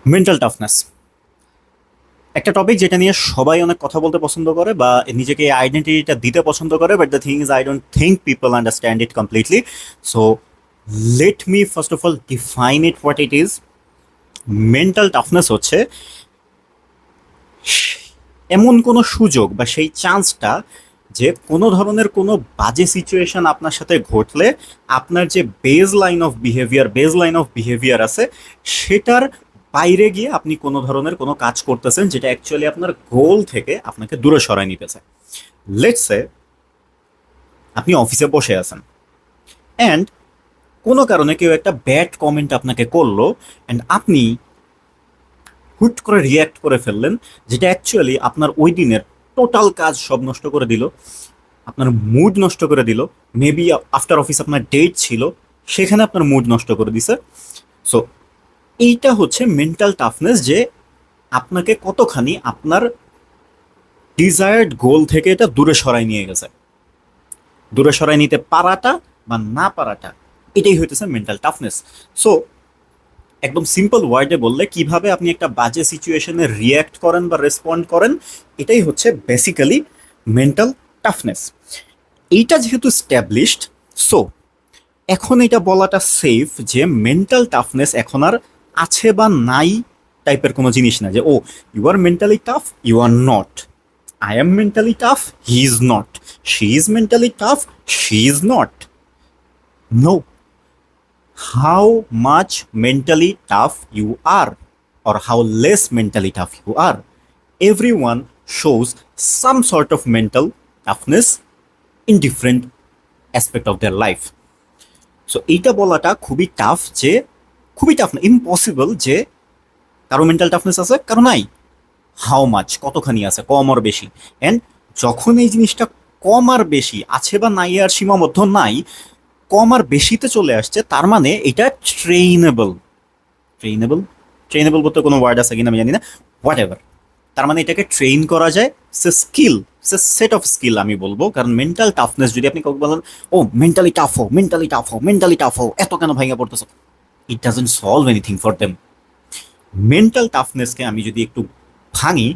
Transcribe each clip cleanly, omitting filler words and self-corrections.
Mental toughness একটা topic যেটা নিয়ে সবাই অনেক কথা বলতে পছন্দ করে বা নিজেকে এই আইডেন্টিটিটা দিতে পছন্দ করে, but the thing is I don't think people understand it completely. So let me first of all define it what it is. Mental toughness হচ্ছে এমন কোনো সুযোগ বা সেই চান্সটা যে কোনো ধরনের কোনো বাজে সিচুয়েশন আপনার সাথে ঘটলে আপনার যে বেজ লাইন অফ বিহেভিয়ার আছে সেটার বাইরে গিয়ে আপনি কোনো ধরনের কোনো কাজ করতেছেন যেটা অ্যাকচুয়ালি আপনার গোল থেকে আপনাকে দূরে সরায় নিতেছে। লেটস সে আপনি অফিসে বসে আছেন অ্যান্ড কোনো কারণে কেউ একটা ব্যাড কমেন্ট আপনাকে করলো অ্যান্ড আপনি হুট করে রিয়্যাক্ট করে ফেললেন, যেটা অ্যাকচুয়ালি আপনার ওই দিনের টোটাল কাজ সব নষ্ট করে দিল, আপনার মুড নষ্ট করে দিল। মেবি আফটার অফিস আপনার ডেট ছিল, সেখানে আপনার মুড নষ্ট করে দিছে। সো এইটা হচ্ছে মেন্টাল টাফনেস, যে আপনাকে কতখানি আপনার ডিজায়ার্ড গোল থেকে এটা দূরে সরাই নিয়ে গেছে। দূরে সরাই নিতে পারাটা বা না পারাটা, এটাই হইতেছে মেন্টাল টাফনেস। সো একদম সিম্পল ওয়ার্ডে বললে কিভাবে আপনি একটা বাজে সিচুয়েশনে রিয়্যাক্ট করেন বা রেসপন্ড করেন, এটাই হচ্ছে বেসিক্যালি মেন্টাল টাফনেস। এইটা যেহেতু স্ট্যাবলিশড, সো এখন এটা বলাটা সেফ যে মেন্টাল টাফনেস এখন আর আছে বা নাই টাইপের কোনো জিনিস না, যে ও you are mentally tough, you are not. I am mentally tough, he is not. She is mentally tough, she is not. No, how much mentally tough you are or how less mentally tough you are. Everyone shows some sort of mental toughness in different aspect of their life. So এইটা বলাটা খুবই tough, যে খুবই tough না, impossible যে কারো mental toughness আছে কারো নাই। হাউ মাচ, কতখানি আছে, কম আর বেশি। অ্যান্ড যখন এই জিনিসটা কম আর বেশি আছে বা নাই আর সীমাবদ্ধ নাই, কম আর বেশিতে চলে আসছে, তার মানে এটা ট্রেইনেবল। ট্রেইনেবল ট্রেইনেবল বলতে কোনো ওয়ার্ড আছে কিনা আমি জানি না, হোয়াট এভার। তার মানে এটাকে ট্রেন করা যায়, সে স্কিল, সে সেট অফ স্কিল আমি বলবো। কারণ মেন্টাল টাফনেস যদি আপনি কাউকে বলেন ও মেন্টালি টাফ হো, মেন্টালি টাফ হো, মেন্টালি টাফ হো, এত কেন ভাঙা পড়তেছো, it doesn't solve anything for them. Mental টাফনেসকে আমি যদি একটু ভাঙি,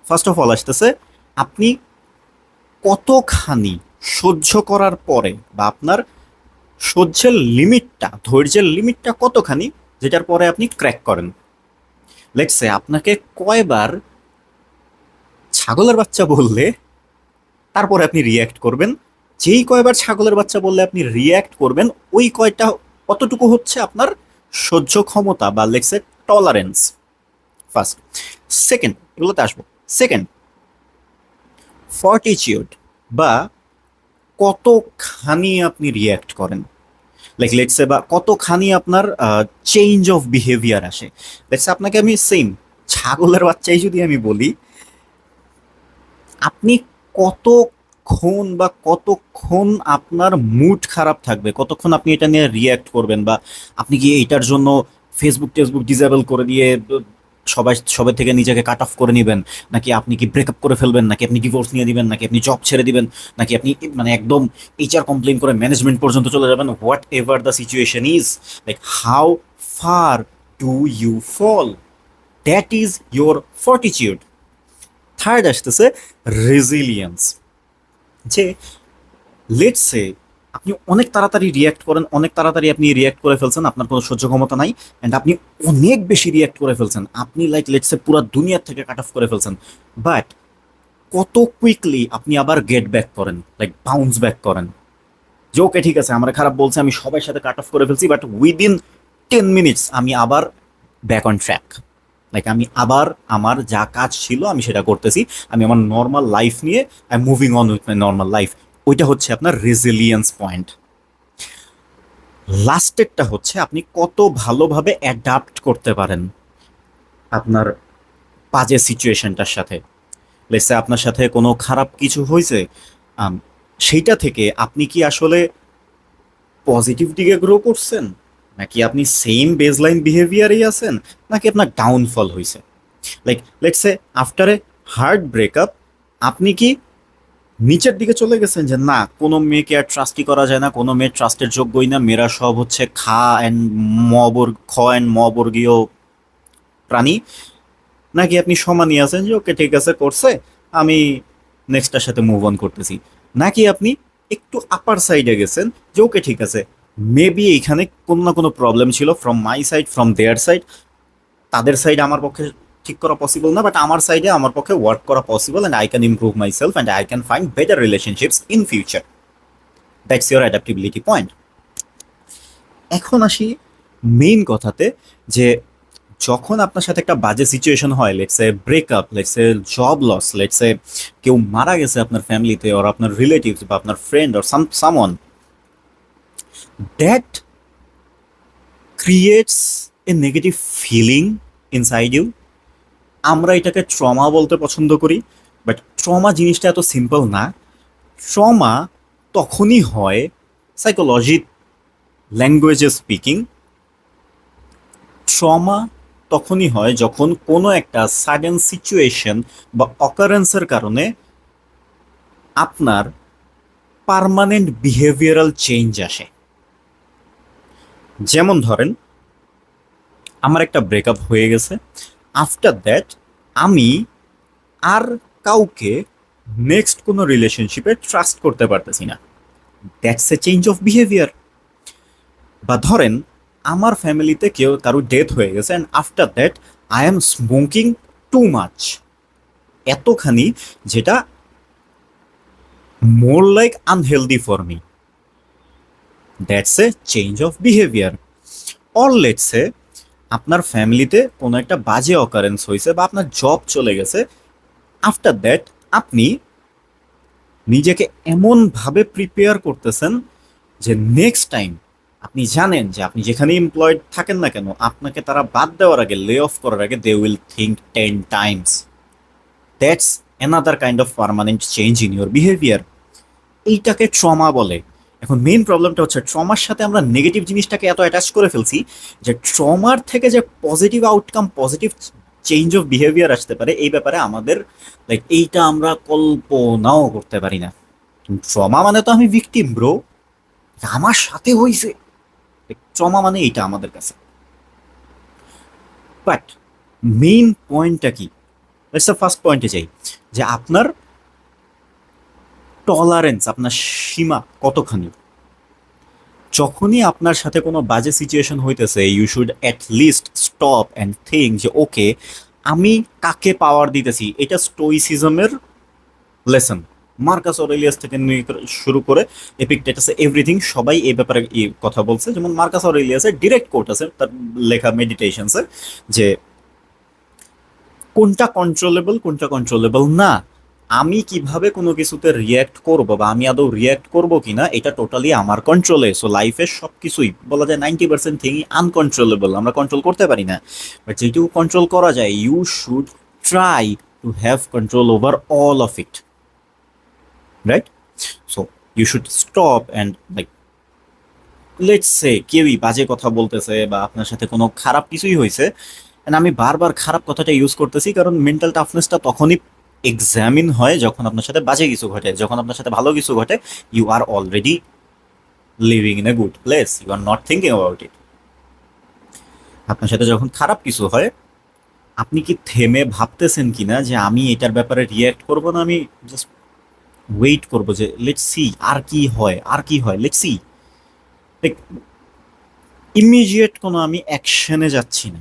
ফার্স্ট অফ অল আসতেছে আপনি কতখানি সহ্য করার পরে বা আপনার সহ্যের লিমিটটা, ধৈর্যের লিমিটটা কতখানি, যেটার পরে আপনি ক্র্যাক করেন। লেটস সে আপনাকে কয়বার ছাগলের বাচ্চা বললে তারপরে আপনি রিয়্যাক্ট করবেন। যেই কয়বার ছাগলের বাচ্চা বললে আপনি রিয়্যাক্ট করবেন, ওই কয়টা কতটুকু হচ্ছে আপনার সহ্য ক্ষমতা বা let's say tolerance. First, second, এগুলোতে আসবো। সেকেন্ড, ফর্টিচিউড বা কতখানি আপনি রিয়্যাক্ট করেন, লাইক লেটস সে বা কতখানি আপনার চেঞ্জ অফ বিহেভিয়ার আসে। লেটস আপনাকে আমি সেম ছাগলের বাচ্চাই যদি আমি বলি, আপনি কতক্ষণ বা কতক্ষণ আপনার মুড খারাপ থাকবে, কতক্ষণ আপনি এটা নিয়ে রিয়্যাক্ট করবেন, বা আপনি কি এইটার জন্য ফেসবুক টেসবুক ডিসেবল করে দিয়ে সবার থেকে নিজেকে কাট অফ করে নেবেন, নাকি আপনি কি ব্রেকআপ করে ফেলবেন, নাকি আপনি ডিভোর্স নিয়ে দিবেন, নাকি আপনি জব ছেড়ে দিবেন, নাকি আপনি মানে একদম এইচআর কমপ্লেন করে ম্যানেজমেন্ট পর্যন্ত চলে যাবেন, whatever the situation is, like how far do you fall, that is your fortitude. Third আসতেছে রেজিলিয়েন্স, যে লেটস সে আপনি অনেক তাড়াতাড়ি রিয়্যাক্ট করেন, অনেক তাড়াতাড়ি আপনি রিয়্যাক্ট করে ফেলছেন, আপনার কোনো সহ্য ক্ষমতা নাই, অ্যান্ড আপনি অনেক বেশি রিয়্যাক্ট করে ফেলছেন, আপনি লাইক লেটস সে পুরো দুনিয়ার থেকে কাট অফ করে ফেলছেন। বাট কত কুইকলি আপনি আবার গেট ব্যাক করেন, লাইক বাউন্স ব্যাক করেন, যে ওকে ঠিক আছে আমার খারাপ বলছে, আমি সবার সাথে কাট অফ করে ফেলছি, বাট উইদিন 10 মিনিটস আমি আবার ব্যাক অন ট্র্যাক। লাইক আমি আবার আমার যা কাজ ছিল আমি সেটা করতেছি, আমি আমার নর্মাল লাইফ নিয়ে I moving on with my normal life. ওইটা হচ্ছে আপনার রেজিলিয়েন্স পয়েন্ট। লাস্টেরটা হচ্ছে আপনি কত ভালোভাবে অ্যাডাপ্ট করতে পারেন আপনার বাজে সিচুয়েশনটার সাথে। লেটস সে আপনার সাথে কোনো খারাপ কিছু হয়েছে, আম, সেইটা থেকে আপনি কি আসলে পজিটিভ দিকে গ্রো করছেন, নাকি আপনি সেম বেজলাইন বিহেভিয়ারেই আছেন, নাকি আপনার ডাউনফল হয়েছে। Like let's say after a hard breakup আপনি কি নিচের দিকে চলে গেছেন যে না কোনো মেয়েকে আর ট্রাস্টই করা যায় না, কোনো মেয়ের ট্রাস্টের যোগ্যই না, মেয়েরা সব হচ্ছে খা অ্যান্ড ম বর্গীয় প্রাণী, নাকি আপনি সমানই আছেন যে ওকে ঠিক আছে করছে, আমি নেক্সটটার সাথে মুভ অন করতেছি, নাকি আপনি একটু আপার সাইডে গেছেন যে ওকে ঠিক আছে মেবি এইখানে কোনো না কোনো প্রবলেম ছিল from my side from their side, তাদের সাইডে আমার পক্ষে ঠিক করা পসিবল না, বাট আমার সাইডে আমার পক্ষে ওয়ার্ক করা possible and I can improve my self and I can find better relationships in future. That's your adaptability point. এখন আসি মেইন কথাতে, যে যখন আপনার সাথে একটা বাজে সিচুয়েশন হয়, let's a breakup, let's a job loss, let's a কেউ মারা গেছে আপনার ফ্যামিলিতে অর আপনার রিলেটিভস বা আপনার friend or someone, that creates a negative feeling inside you. আমরা এটাকে ট্রমা বলতে পছন্দ করি, বাট ট্রমা জিনিসটা এত সিম্পল না। ট্রমা তখনই হয়, সাইকোলজি ল্যাঙ্গুয়েজে স্পিকিং, ট্রমা তখনই হয় যখন কোনো একটা সাডেন সিচুয়েশন বা অকারেন্সের কারণে আপনার পার্মানেন্ট বিহেভিয়ারাল চেঞ্জ আসে। যেমন ধরেন, আমার একটা ব্রেকআপ হয়ে গেছে, আফটার দ্যাট আমি আর কাউকে নেক্সট কোনো রিলেশনশিপে ট্রাস্ট করতে পারতেছি না, that's a change of behaviour. বা ধরেন আমার ফ্যামিলিতে কেউ কারো ডেথ হয়ে গেছে and after that I am smoking too much, এতখানি যেটা more like unhealthy for me, that's a change of behaviour. Or let's say আপনার ফ্যামিলিতে কোনো একটা বাজে অকারেন্স হয়েছে বা আপনার জব চলে গেছে, আফটার দ্যাট আপনি নিজেকে এমনভাবে প্রিপেয়ার করতেছেন যে নেক্সট টাইম আপনি জানেন যে আপনি যেখানে এমপ্লয়েড থাকেন না কেন, আপনাকে তারা বাদ দেওয়ার আগে, লে অফ করার আগে, they will think 10 times. That's another kind of permanent change in your behaviour. এইটাকে ট্রমা বলে। এখন মেইন প্রবলেমটা হচ্ছে ট্রমার সাথে আমরা নেগেটিভ জিনিসটাকে এত অ্যাটাচ করে ফেলছি যে ট্রমার থেকে যে positive outcome, positive change of behaviour আসতে পারে, এই ব্যাপারে আমাদের লাইক এইটা আমরা কল্পনাও করতে পারি না। ট্রমা মানে তো আমি ভিকটিম ব্রো, আমার সাথে হয়েছে, ট্রমা মানে এইটা আমাদের কাছে। বাট মেইন পয়েন্টটা কি? লেটস ফার্স্ট পয়েন্টে যাই, যে আপনার টলারেন্স, আপনার সীমা কতখানি। যখনই আপনার সাথে কোনো বাজে সিচুয়েশন হইতেছে, you should at least stop and think যে ওকে আমি কাকে পাওয়ার দিতেছি। এটা স্টোইসিজমের লেসন। মার্কাস অরেলিয়াস থেকে শুরু করে এপিকটেটাস, এভরিথিং সবাই এই ব্যাপারে কথা বলছে। যেমন মার্কাস অরেলিয়াসের ডিরেক্ট কোট আছে তার লেখা মেডিটেশনসে, যে কোনটা কন্ট্রোলেবল কোনটা কন্ট্রোলেবল না, আমি কিভাবে কোনো কিছুতে রিয়্যাক্ট করব বা আমি আদৌ রিয়্যাক্ট করব কিনা, এটা টোটালি আমার কন্ট্রোলে। সো লাইফের সব কিছুই বলা যায় 90% থিংই আনকন্ট্রোলেবল, আমরা কন্ট্রোল করতে পারি না। বাট যেটুকু কন্ট্রোল করা যায়, you should try to have control over all of it, right? So you should stop and like let's say কেউই বাজে কথা বলতেছে বা আপনার সাথে কোনো খারাপ কিছুই হয়েছে, and আমি বারবার খারাপ কথাটা ইউজ করতেছি কারণ মেন্টাল টাফনেসটা তখনই এক্সামিন হয় যখন আপনার সাথে বাজে কিছু ঘটে। যখন আপনার সাথে ভালো কিছু ঘটে, you are already living in a good place, you are not thinking about it. আপনার সাথে যখন খারাপ কিছু হয়, আপনি কি থেমে ভাবতেছেন কিনা যে আমি এটার ব্যাপারে রিয়্যাক্ট করবো না, আমি জাস্ট ওয়েট করবো যে লেটস সি আর কি হয়, আর কি হয়, লেটস সি। ইমিডিয়েট কোনো আমি অ্যাকশনে যাচ্ছি না,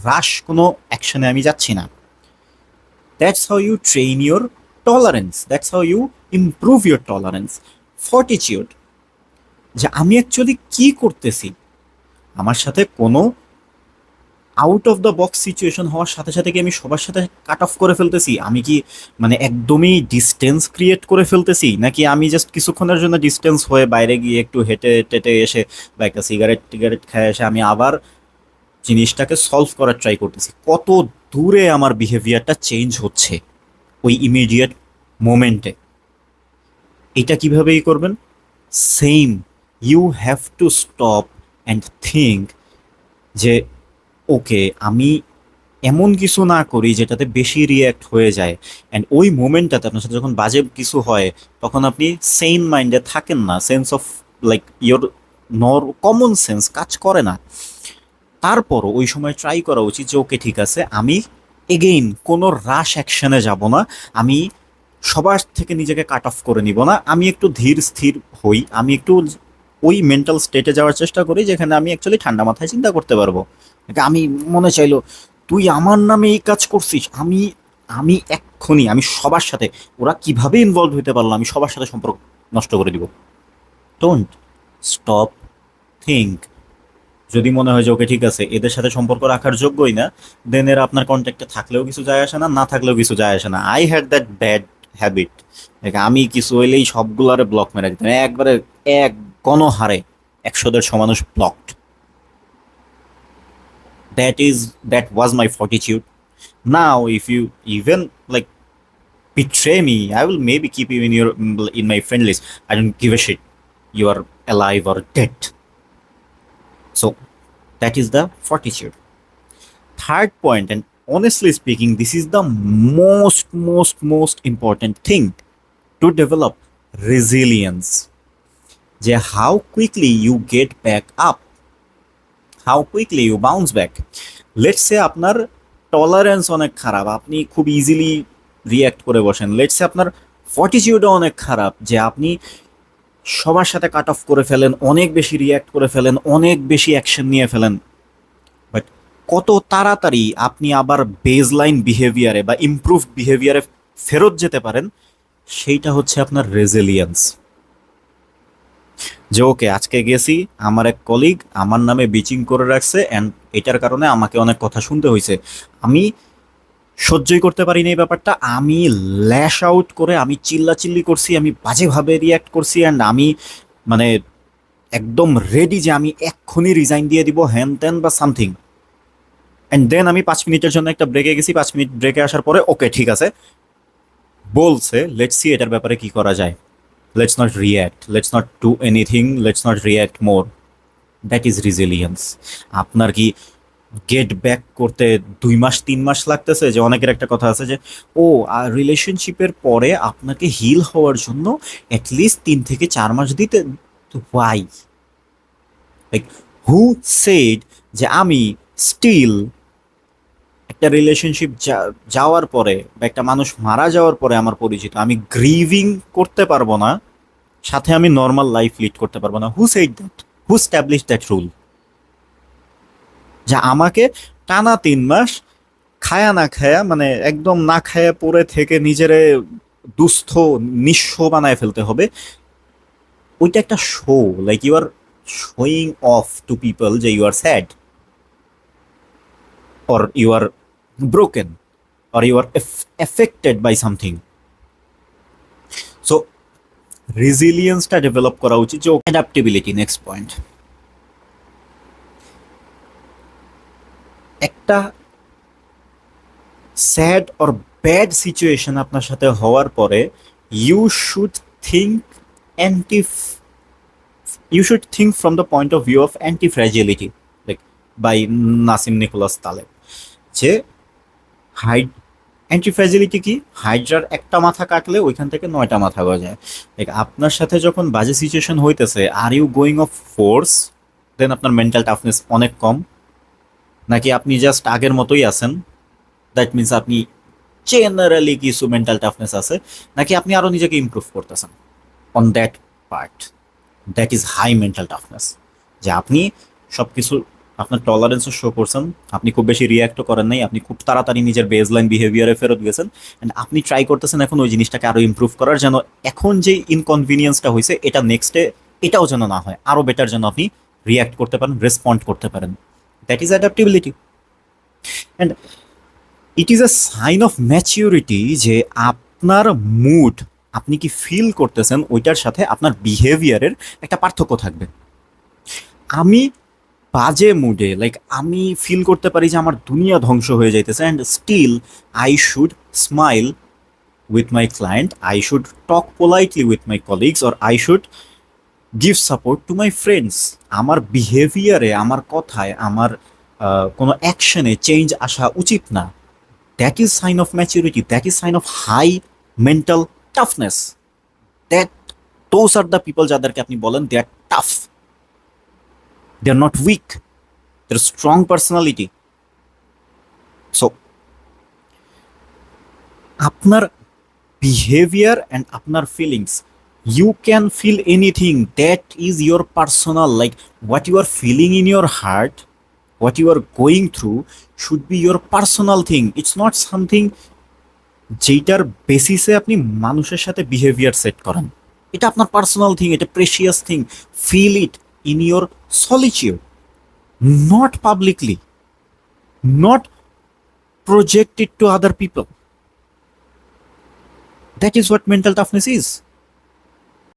রাশ কোনো অ্যাকশনে আমি যাচ্ছি না। That's how you train your tolerance, that's how you improve your tolerance. Fortitude, যে আমি অ্যাকচুয়ালি কি করতেছি। আমার সাথে কোনো out of the box situation হওয়ার সাথে সাথে কি আমি সবার সাথে কাট অফ করে ফেলতেছি? আমি কি মানে একদমই ডিস্টেন্স ক্রিয়েট করে ফেলতেছি, নাকি আমি জাস্ট কিছুক্ষণের জন্য ডিস্টেন্স হয়ে বাইরে গিয়ে একটু হেঁটে টেটে এসে বা একটা সিগারেট টিগারেট খেয়ে এসে আমি আবার জিনিসটাকে সলভ করার ট্রাই করতেছি? কত দূরে আমার বিহেভিয়ারটা চেঞ্জ হচ্ছে ওই ইমিডিয়েট মোমেন্টে। এটা কিভাবেই করবেন? Same, you have to stop and think যে ওকে আমি এমন কিছু না করি যেটাতে বেশি রিয়্যাক্ট হয়ে যায়। অ্যান্ড ওই মোমেন্টটাতে আপনার সাথে যখন বাজে কিছু হয়, তখন আপনি সেম মাইন্ডে থাকেন না, sense of like your common sense কাজ করে না। তারপরও ওই সময় ট্রাই করা উচিত যে ওকে ঠিক আছে, আমি এগেইন কোনো রাশ অ্যাকশনে যাব না, আমি সবার থেকে নিজেকে কাট অফ করে নিব না, আমি একটু ধীর স্থির হই, আমি একটু ওই মেন্টাল স্টেটে যাওয়ার চেষ্টা করি যেখানে আমি অ্যাকচুয়ালি ঠান্ডা মাথায় চিন্তা করতে পারবো। আমি মনে চাইলো তুই আমার নামে এই কাজ করছিস, আমি আমি এক্ষুনি আমি সবার সাথে, ওরা কিভাবে ইনভলভ হতে পারলো, আমি সবার সাথে সম্পর্ক নষ্ট করে দিব। Don't stop, think. যদি মনে হয় যে ওকে ঠিক আছে এদের সাথে সম্পর্ক রাখার যোগ্যই না, দেন এরা আপনার কন্ট্যাক্টে থাকলেও কিছু যায় আসে না, না থাকলেও কিছু যায় আসে না। I had that bad habit. আমি কিছু হইলেই সবগুলারে ব্লক মেরে দিতাম একবারে, এক গণহারে 100-150 মানুষ blocked. That was my fortitude. Now if you even like betray me, I will maybe keep you in my friend list. I don't give a shit, you are alive or dead. So that is the fortitude. Third point, and honestly speaking, this is the most important thing to develop: resilience. যে how quickly you get back up, how quickly you bounce back. Let's say আপনার tolerance অনেক খারাপ, আপনি খুব easily react করে বসেন। Let's say আপনার ফর্টিটিউডও অনেক খারাপ, যে আপনি সবার সাথে কাট অফ করে ফেলেন, অনেক বেশি রিয়্যাক্ট করে ফেলেন, অনেক বেশি অ্যাকশন নিয়ে ফেলেন। বাট কত তাড়াতাড়ি আপনি আবার বেজলাইন বিহেভিয়ারে বা ইমপ্রুভ বিহেভিয়ারে ফেরত যেতে পারেন, সেইটা হচ্ছে আপনার রেজিলিয়েন্স। যে ওকে আজকে গেছি, আমার এক কলিগ আমার নামে বিচিং করে রাখছে অ্যান্ড এটার কারণে আমাকে অনেক কথা শুনতে হয়েছে, আমি সহ্যই করতে পারিনি এই ব্যাপারটা, আমি ল্যাশ আউট করে আমি চিল্লাচিল্লি করছি, আমি বাজেভাবে রিয়্যাক্ট করছি অ্যান্ড আমি মানে একদম রেডি যে আমি এক্ষুনি রিজাইন দিয়ে দিব, হ্যান ত্যান বা সামথিং। অ্যান্ড দেন আমি 5 মিনিটের জন্য একটা ব্রেকে গেছি, 5 মিনিট ব্রেকে আসার পরে ওকে ঠিক আছে বলছে, লেটস সি এটার ব্যাপারে কি করা যায়, let's not react, let's not do anything, let's not react more. That is resilience. আপনার কি গেট ব্যাক করতে 2 মাস 3 মাস লাগতেছে? যে অনেকের একটা কথা আছে যে ও রিলেশনশিপের পরে আপনাকে হিল হওয়ার জন্য অ্যাটলিস্ট 3 থেকে 4 মাস দিতে। ওয়াই? লাইক হু সেড যে আমি স্টিল একটা রিলেশনশিপ যাওয়ার পরে বা একটা মানুষ মারা যাওয়ার পরে আমার পরিচিত আমি গ্রিভিং করতে পারবো না, সাথে আমি নর্মাল লাইফ লিড করতে পারবো না? Who said that? Who establish that rule? যা আমাকে টানা 3 মাস খায়া না খায়া, মানে একদম না খায়া পড়ে থেকে নিজেরে দুস্থ নিঃস্ব বানায় ফেলতে হবে? ওইটা একটা show, like you are showing off to people যে you are sad or you are broken or you are affected by something. So রেজিলিয়েন্সটা ডেভেলপ করা উচিত। যে অ্যাডাপ্টেবিলিটি, নেক্সট পয়েন্ট। একটা স্যাড অর ব্যাড সিচুয়েশন আপনার সাথে হওয়ার পরে you should think anti you should think from the point of view of anti fragility, like by Nassim Nicholas Taleb. যে হাইড অ্যান্টি ফ্র্যাজিলিটি কি? হাইড্রার একটা মাথা কাটলে ওইখান থেকে 9টা মাথা গজায়। লাইক আপনার সাথে যখন বাজে সিচুয়েশন হইতেছে, are you going of force, দেন আপনার মেন্টাল টাফনেস অনেক কম, নাকি আপনি জাস্ট আগের মতোই আছেন, দ্যাট মিনস আপনি জেনারেলি কিছু মেন্টাল টাফনেস আছে, নাকি আপনি আরও নিজেকে ইমপ্রুভ করতেছেন on that part? That is high mental toughness. যে আপনি সব কিছু, আপনার টলারেন্সও শো করছেন, আপনি খুব বেশি রিয়্যাক্টও করেন নাই, আপনি খুব তাড়াতাড়ি নিজের বেজলাইন বিহেভিয়ারে ফেরত গেছেন, অ্যান্ড আপনি ট্রাই করতেছেন এখন ওই জিনিসটাকে আরও ইমপ্রুভ করার, যেন এখন যে ইনকনভিনিয়েন্সটা হয়েছে এটা নেক্সটে এটাও যেন না হয়, আরও বেটার যেন আপনি রিয়্যাক্ট করতে পারেন, রেসপন্ড করতে পারেন। That is adaptability. And it is a sign of maturity যে আপনার মুড, আপনি কি ফিল করতেছেন ওইটার সাথে আপনার বিহেভিয়ারের একটা পার্থক্য থাকবে। আমি বাজে মুডে, লাইক আমি ফিল করতে পারি যে আমার দুনিয়া ধ্বংস হয়ে যাইতেছে, and still I should smile with my client, I should talk politely with my colleagues, or I should give support to my friends. আমার বিহেভিয়ারে, আমার কথায়, আমার কোনো অ্যাকশনে চেঞ্জ আসা উচিত না। That is sign of maturity, that is sign of high mental toughness. That those are the people যাদেরকে আপনি বলেন they are tough, they are not weak, their strong personality. So আপনার বিহেভিয়ার অ্যান্ড আপনার feelings, you can feel anything, that is your personal, like what you are feeling in your heart, what you are going through should be your personal thing. It's not something যেইটার বেসিসে আপনি মানুষের সাথে behaviour set করেন। এটা আপনার personal thing, এটা precious thing. Feel it in your solitude, not publicly, not project it to other people. That is what mental toughness is.